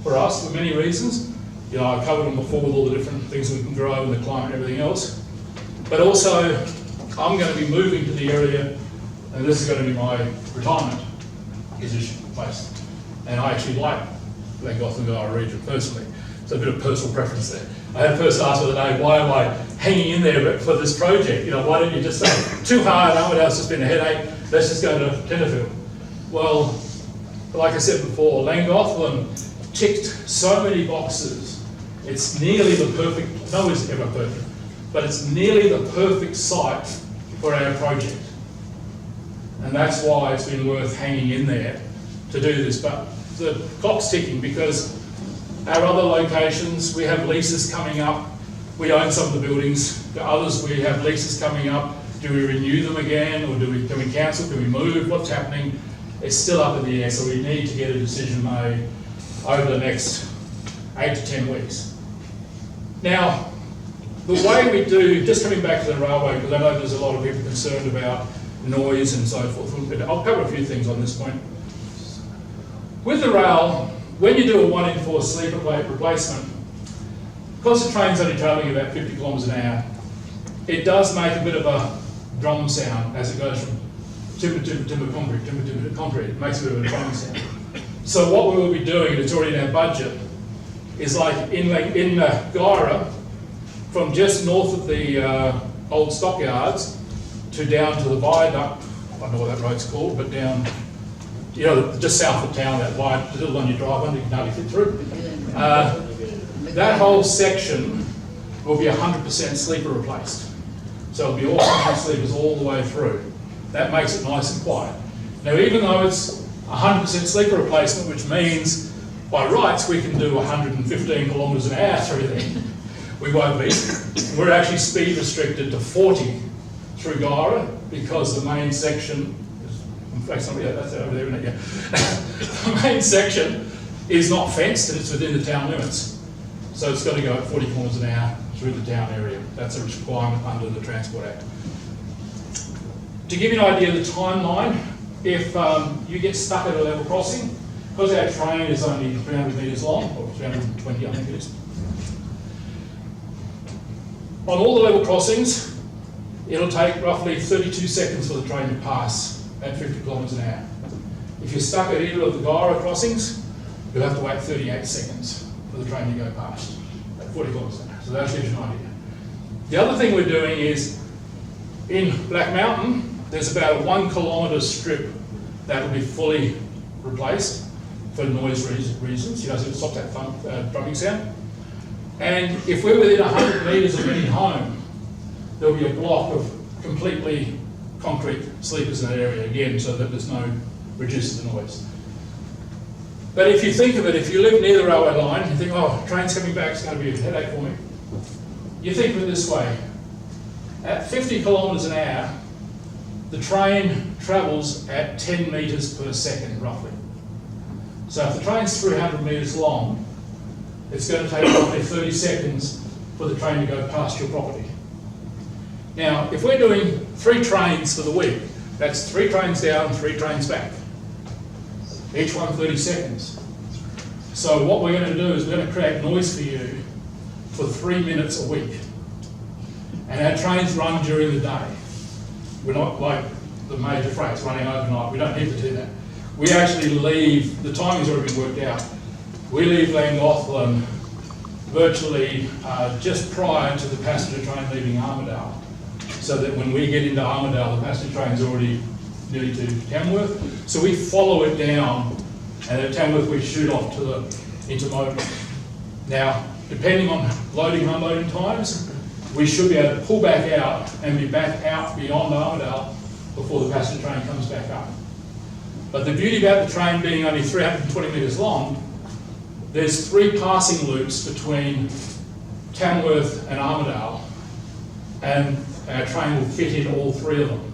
for us for many reasons. I covered them before with all the different things we can grow and the climate and everything else. But also, I'm going to be moving to the area, and this is going to be my retirement position place. And I actually like Llangothlin Guyra region personally. So a bit of personal preference there. I had a person ask me the other day, why am I hanging in there for this project? Why don't you just say, too hard, Armidale's just been a headache, let's just go to Tenterfield. Well, like I said before, Llangothlin ticked so many boxes. It's nearly the perfect, no one's ever perfect, but it's nearly the perfect site for our project. And that's why it's been worth hanging in there to do this. But the clock's ticking because our other locations, we have leases coming up. We own some of the buildings. The others, we have leases coming up. Do we renew them again, or can we cancel? Can we move? What's happening? It's still up in the air, so we need to get a decision made over the next 8 to 10 weeks. Now, the way we do, just coming back to the railway, because I know there's a lot of people concerned about noise and so forth. I'll cover a few things on this point. With the rail, when you do a 1 in 4 sleeper plate replacement, because the train's only travelling about 50 kilometres an hour, it does make a bit of a drum sound as it goes from timber to concrete, timber to concrete. It makes a bit of a drum sound. So what we will be doing, and it's already in our budget, is like in Guyra, from just north of the old stockyards to down to the viaduct. I don't know what that road's called, but down, just south of town, that viaduct, the little one you drive under, you can hardly fit through. That whole section will be 100% sleeper replaced. So it'll be all concrete sleepers all the way through. That makes it nice and quiet. Now, even though it's 100% sleeper replacement, which means by rights we can do 115 kilometres an hour through there, we won't be. We're actually speed restricted to 40 through Guyra because the main section, in fact, that's over there, isn't it? Yeah. The main section is not fenced and it's within the town limits. So it's got to go at 40 kilometres an hour through the town area. That's a requirement under the Transport Act. To give you an idea of the timeline, if you get stuck at a level crossing, because our train is only 300 metres long, or 320 I think it is, on all the level crossings, it'll take roughly 32 seconds for the train to pass at 50 kilometres an hour. If you're stuck at either of the Guyra crossings, you'll have to wait 38 seconds for the train to go past at 40 kilometres an hour. So that gives you an idea. The other thing we're doing is, in Black Mountain, there's about a 1 kilometre strip that will be fully replaced for noise reasons, so it stops that drumming sound. And if we're within 100 metres of any home, there'll be a block of completely concrete sleepers in that area again, so that there's no reduces the noise. But if you think of it, if you live near the railway line, you think, oh, train's coming back, it's going to be a headache for me. You think of it this way. At 50 kilometres an hour, the train travels at 10 metres per second, roughly. So if the train's 300 metres long, it's going to take roughly 30 seconds for the train to go past your property. Now, if we're doing 3 trains for the week, that's 3 trains down, 3 trains back. Each one 30 seconds. So what we're going to do is we're going to create noise for you for 3 minutes a week. And our trains run during the day. We're not like the major freights running overnight. We don't need to do that. We actually leave, the timing's already been worked out. We leave Llangothlin virtually just prior to the passenger train leaving Armidale, so that when we get into Armidale, the passenger train's already nearly to Tamworth. So we follow it down, and at Tamworth we shoot off to the intermodal. Now, depending on loading and unloading times, we should be able to pull back out and be back out beyond Armidale before the passenger train comes back up. But the beauty about the train being only 320 metres long, there's 3 passing loops between Tamworth and Armidale, and our train will fit in all 3 of them.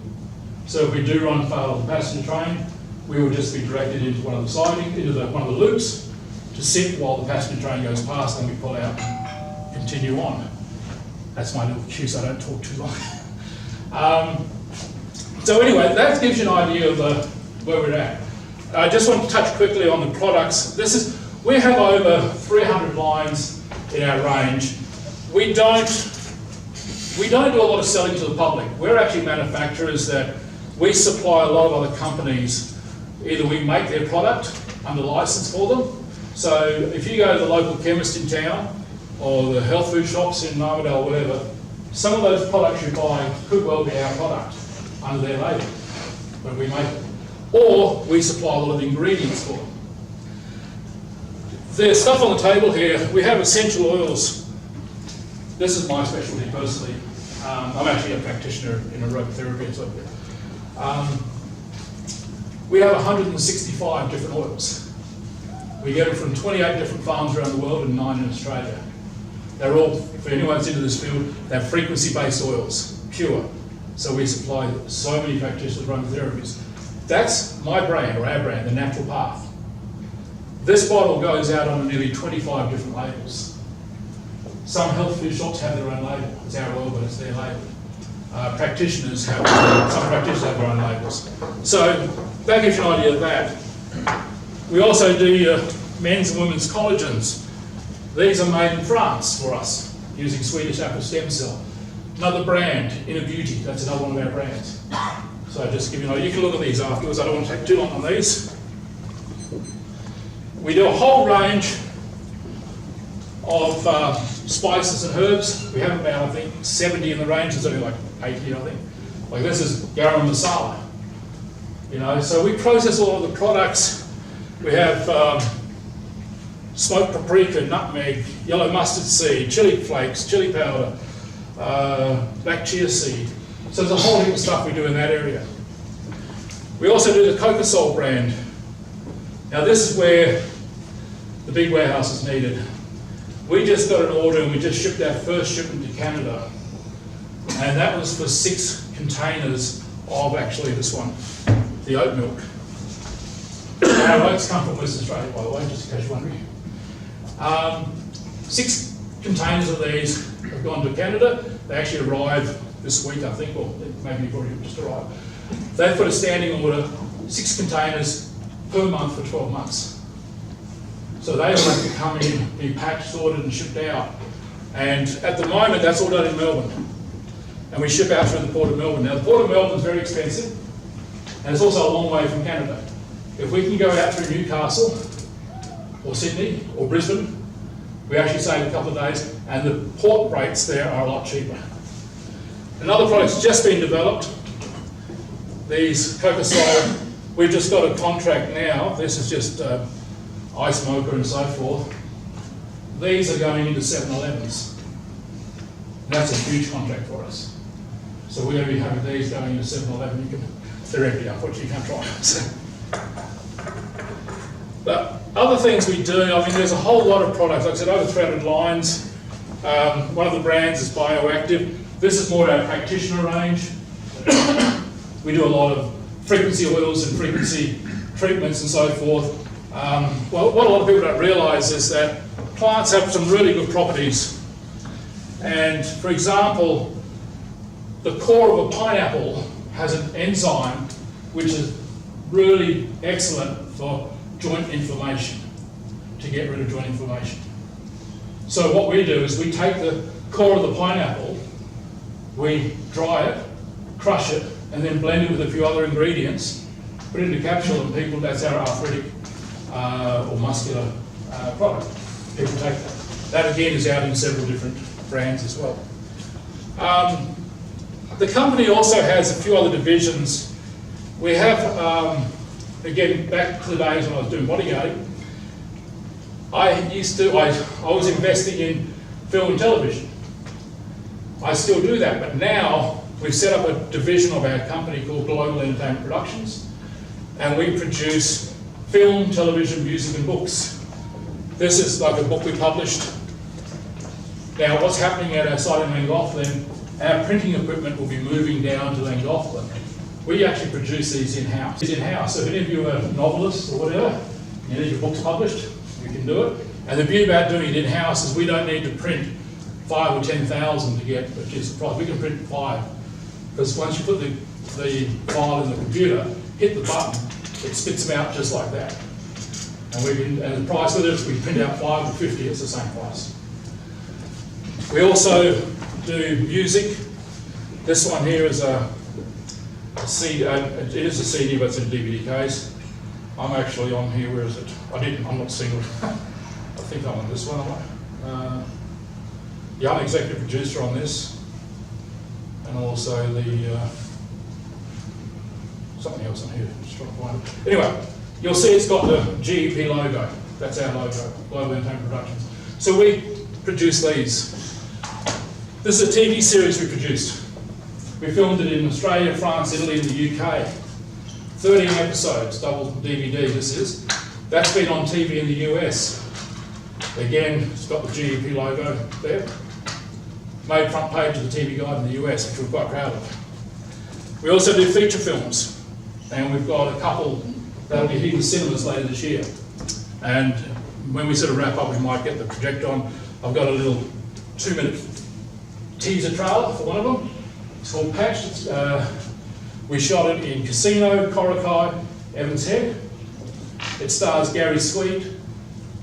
So if we do run fail on the passenger train, we will just be directed into one of the siding, into one of the loops, to sit while the passenger train goes past, and we pull out and continue on. That's my little cue, so I don't talk too long. So anyway, that gives you an idea of where we're at. I just want to touch quickly on the products. We have over 300 lines in our range. We don't do a lot of selling to the public. We're actually manufacturers that we supply a lot of other companies. Either we make their product under license for them. So if you go to the local chemist in town, or the health food shops in Armidale, whatever, some of those products you buy could well be our product under their label when we make it. Or we supply a lot of the ingredients for them. There's stuff on the table here. We have essential oils. This is my specialty personally. I'm actually a practitioner in aromatherapy and so forth. We have 165 different oils. We get them from 28 different farms around the world and 9 in Australia. They're all, for anyone that's into this field, they're frequency-based oils, pure. So we supply so many practitioners with aromatherapies. That's my brand, or our brand, the Natural Path. This bottle goes out on nearly 25 different labels. Some health food shops have their own label. It's our oil, but it's their label. Some practitioners have their own labels. So that gives you an idea of that. We also do your men's and women's collagens. These are made in France for us, using Swedish apple stem cell. Another brand, Inner Beauty, that's another one of our brands. So just give you an idea, you can look at these afterwards, I don't want to take too long on these. We do a whole range of spices and herbs. We have about, I think, 70 in the range, there's only like 80, I think. Like this is garam masala. You know, so we process all of the products. We have smoked paprika, nutmeg, yellow mustard seed, chili flakes, chili powder, black chia seed. So there's a whole heap of stuff we do in that area. We also do the Coca-Sol brand. Now this is where the big warehouse is needed. We just got an order and we just shipped our first shipment to Canada. And that was for 6 containers of actually this one, the oat milk. Our oats come from Western Australia, by the way, just in case you're wondering. 6 containers of these have gone to Canada. They actually arrive this week, I think, or maybe you've already just arrived. They've put a standing order, 6 containers per month for 12 months. So they all have to come in, be packed, sorted and shipped out. And at the moment, that's all done in Melbourne. And we ship out through the Port of Melbourne. Now, the Port of Melbourne is very expensive, and it's also a long way from Canada. If we can go out through Newcastle, or Sydney, or Brisbane, we actually save a couple of days, and the port rates there are a lot cheaper. Another product's just been developed, these Coca-Sol. We've just got a contract now. This is just ice mocha and so forth. These are going into 7-Elevens. That's a huge contract for us. So we're going to be having these going into 7-Eleven. They're empty, unfortunately, you can't try them. But other things we do, I mean, there's a whole lot of products. Like I said, over 300 lines. One of the brands is Bioactive. This is more our practitioner range. We do a lot of frequency oils and frequency treatments and so forth. Well, what a lot of people don't realise is that plants have some really good properties. And for example, the core of a pineapple has an enzyme which is really excellent for joint inflammation, to get rid of joint inflammation. So what we do is we take the core of the pineapple, we dry it, crush it, and then blend it with a few other ingredients, put it in a capsule, and people, that's our arthritic or muscular product. People take that. That again is out in several different brands as well. The company also has a few other divisions. We have, again, back to the days when I was doing bodyguarding, I was investing in film and television. I still do that, but now we've set up a division of our company called Global Entertainment Productions, and we produce film, television, music and books. This is like a book we published. Now what's happening at our site in Llangothlin, our printing equipment will be moving down to Llangothlin. We actually produce these in-house. So if any of you are novelists or whatever, you need your books published, we can do it. And the beauty about doing it in-house is we don't need to print 5 or 10,000 to get a piece of product. We can print 5. Because once you put the file in the computer, hit the button, it spits them out just like that. And the price, whether we print out 5 or 50, it's the same price. We also do music. This one here is a CD, it is a CD, but it's in a DVD case. I'm actually on here, where is it? I'm not single. I think I'm on this one, am I? Yeah, I'm executive producer on this. And also something else on here, I'm just trying to find it. Anyway, you'll see it's got the GEP logo. That's our logo, Global Entertainment Productions. So we produce these. This is a TV series we produced. We filmed it in Australia, France, Italy, and the UK. 13 episodes, double DVD this is. That's been on TV in the US. Again, it's got the GEP logo there. Made front page of the TV Guide in the US, which we're quite proud of. We also do feature films, and we've got a couple that'll be hitting the cinemas later this year. And when we sort of wrap up, we might get the projector on. I've got a little 2-minute teaser trailer for one of them. It's called Patch. We shot it in Casino, Coracai, Evans Head. It stars Gary Sweet,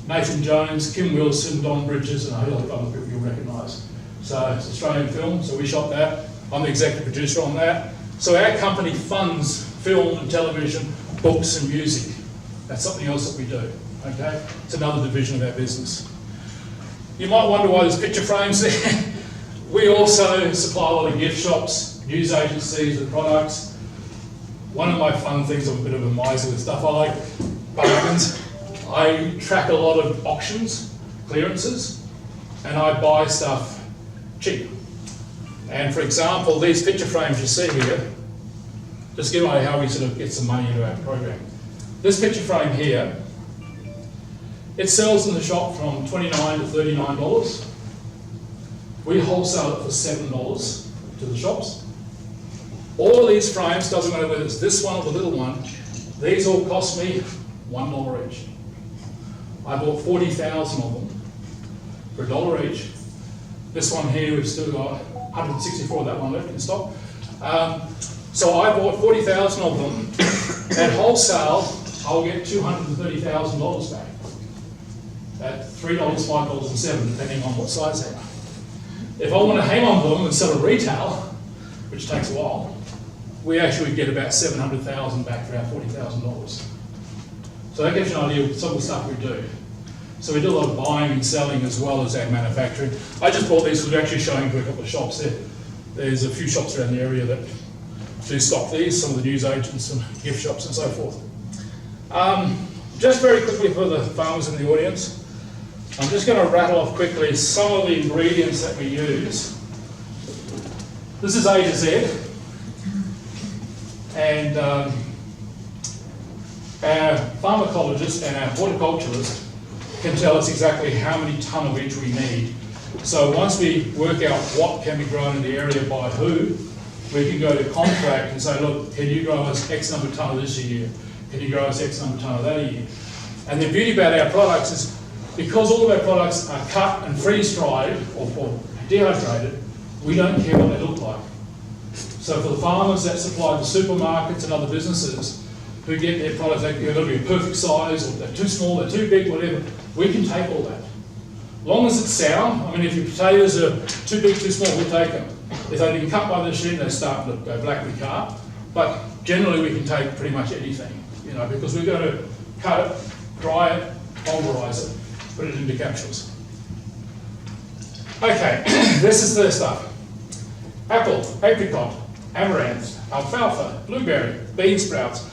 Nathan Jones, Kim Wilson, Don Bridges, and a whole lot of other people you'll recognise. So it's an Australian film, so we shot that. I'm the executive producer on that. So our company funds film and television, books and music. That's something else that we do, okay? It's another division of our business. You might wonder why there's picture frames there. We also supply a lot of gift shops, news agencies with products. One of my fun things, I'm a bit of a miser with stuff, I like bargains. I track a lot of auctions, clearances, and I buy stuff cheap. And for example, these picture frames you see here, just give you how we sort of get some money into our program. This picture frame here, it sells in the shop from $29 to $39. We wholesale it for $7 to the shops. All of these frames, doesn't matter whether it's this one or the little one, these all cost me $1 each. I bought 40,000 of them for $1 each. This one here, we've still got 164 of that one left in stock. So I bought 40,000 of them. At wholesale, I'll get $230,000 back. At $3, $5, and $7, depending on what size they are. If I want to hang on to them and sell at retail, which takes a while, we actually get about $700,000 back for our $40,000. So that gives you an idea of some of the stuff we do. So we do a lot of buying and selling as well as our manufacturing. I just bought these because we're actually showing to a couple of shops there. There's a few shops around the area that do stock these, some of the news agents and gift shops and so forth. Just very quickly for the farmers in the audience, I'm just going to rattle off quickly some of the ingredients that we use. This is A to Z, and our pharmacologist and our horticulturalist can tell us exactly how many tonne of each we need. So once we work out what can be grown in the area by who, we can go to contract and say, look, can you grow us X number of tonne of this a year? Can you grow us X number of tonne of that a year? And the beauty about our products is, because all of our products are cut and freeze-dried or dehydrated, we don't care what they look like. So for the farmers that supply the supermarkets and other businesses who get their products, they've got to be a perfect size, or they're too small, they're too big, whatever, we can take all that. As long as it's sound, I mean, if your potatoes are too big, too small, we'll take them. If they've been cut by the machine, they start to go black and car, but generally we can take pretty much anything, you know, because we're going to cut it, dry it, pulverise it, put it into capsules. Okay, this is the stuff. Apple, apricot, amaranth, alfalfa, blueberry, bean sprouts,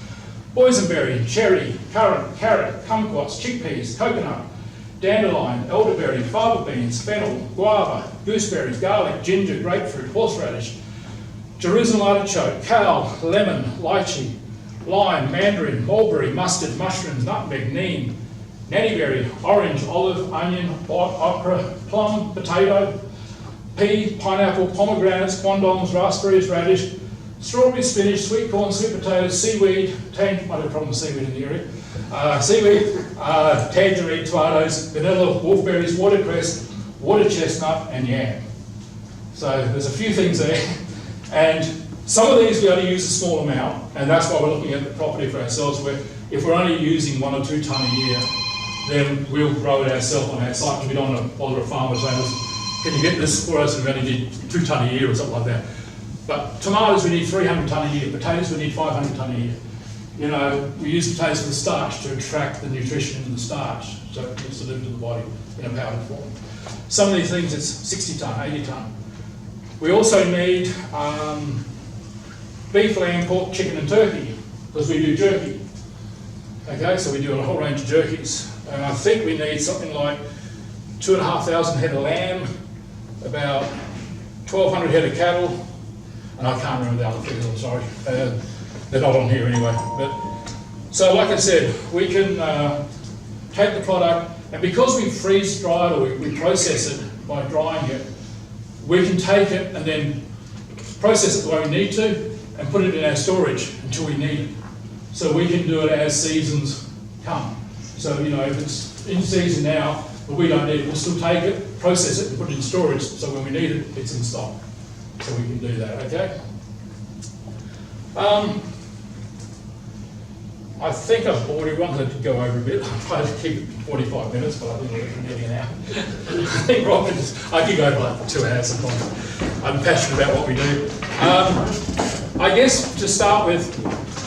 boysenberry, cherry, currant, carrot, kumquats, chickpeas, coconut, dandelion, elderberry, fava beans, fennel, guava, gooseberries, garlic, ginger, grapefruit, horseradish, Jerusalem artichoke, kale, lemon, lychee, lime, mandarin, mulberry, mustard, mushrooms, nutmeg, neem, nannyberry, orange, olive, onion, okra, plum, potato, pea, pineapple, pomegranates, quandongs, raspberries, radish, strawberry, spinach, sweet corn, sweet potatoes, seaweed, might have a problem with seaweed in the area, seaweed, tangerine, tomatoes, vanilla, wolfberries, watercress, water chestnut, and yam. So there's a few things there, and some of these we only use a small amount, and that's why we're looking at the property for ourselves, where if we're only using 1 or 2 tonne a year, then we'll grow it ourselves on our site, because we don't want to bother a farmer saying, can you get this for us, and we only need 2 tonne a year or something like that. But tomatoes we need 300 tonne a year, potatoes we need 500 tonne a year. You know, we use potatoes for the starch to attract the nutrition in the starch, so it gets delivered to the body in a powdered form. Some of these things it's 60 tonne, 80 tonne. We also need beef, lamb, pork, chicken and turkey, because we do jerky. Okay, so we do a whole range of jerkies. And I think we need something like 2,500 head of lamb, about 1,200 head of cattle, and I can't remember the other figures, I'm sorry. They're not on here anyway. But so like I said, we can take the product, and because we freeze dry it or we process it by drying it, we can take it and then process it the way we need to and put it in our storage until we need it. So we can do it as seasons come. So, you know, if it's in season now, but we don't need it, we'll still take it, process it and put it in storage, so when we need it, it's in stock. So we can do that, okay? I think I've bored everyone. I did go over a bit. I tried to keep it 45 minutes, but I think we're nearly an hour. I think Rob, I could go for like 2 hours sometimes. I'm passionate about what we do. I guess to start with,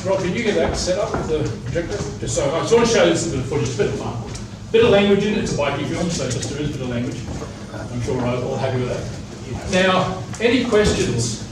Rob, can you get that set up with the projector? Just so I sort of show this a bit of footage, a bit of fun. Bit of language in it, it's a bikie film, so just there is a bit of language. I'm sure we're all happy with that. Now, any questions